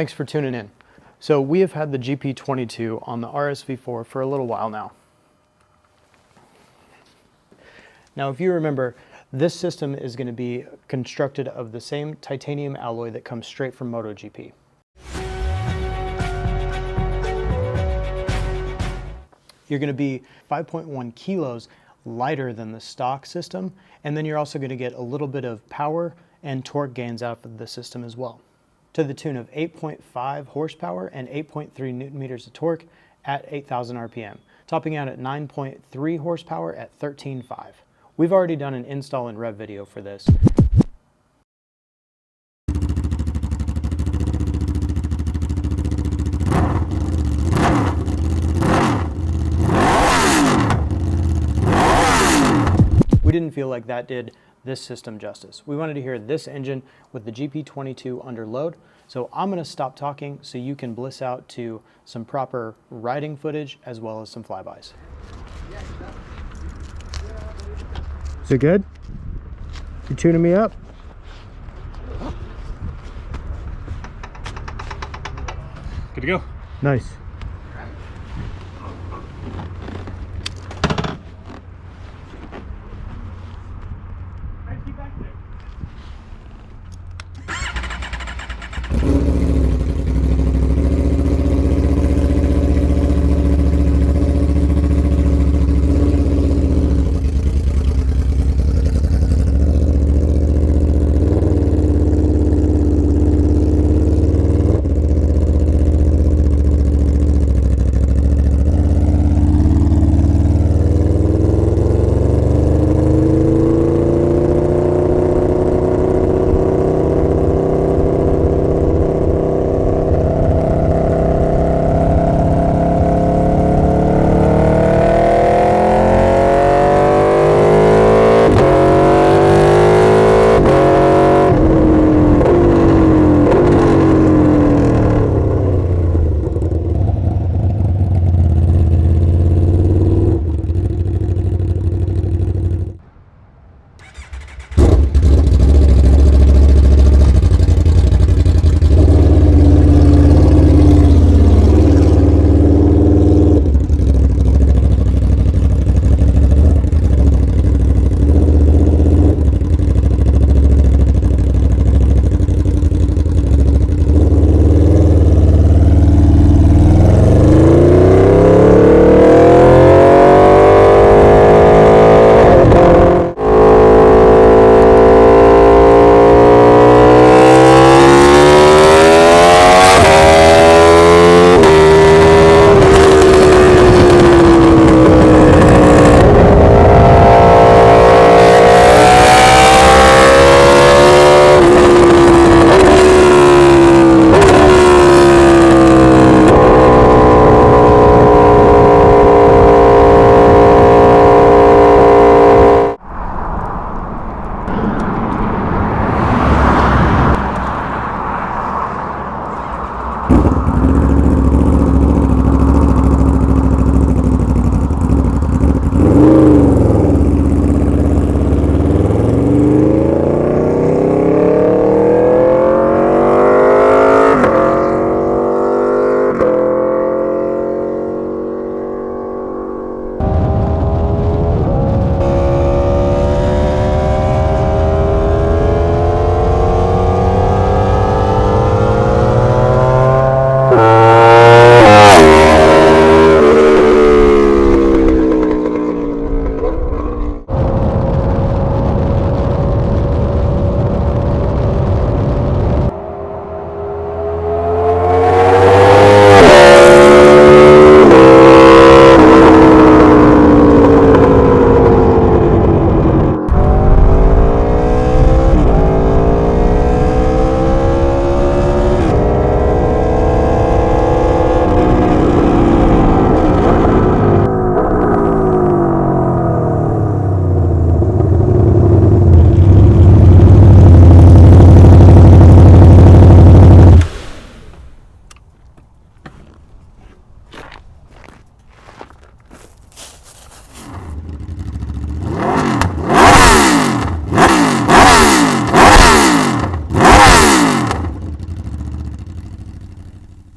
Thanks for tuning in. So we have had the GP-22 on the RSV4 for a little while now. Now, if you remember, this system is going to be constructed of the same titanium alloy that comes straight from MotoGP. You're going to be 5.1 kilos lighter than the stock system, and then you're also going to get a little bit of power and torque gains out of the system as well, to the tune of 8.5 horsepower and 8.3 newton meters of torque at 8,000 RPM, topping out at 9.3 horsepower at 13.5. We've already done an install and rev video for this. We didn't feel like that did this system justice. We wanted to hear this engine with the GP-22 under load. So I'm going to stop talking so you can bliss out to some proper riding footage as well as some flybys. Is it good? You tuning me up? Good to go. Nice.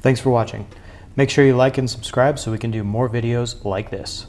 Thanks for watching. Make sure you like and subscribe so we can do more videos like this.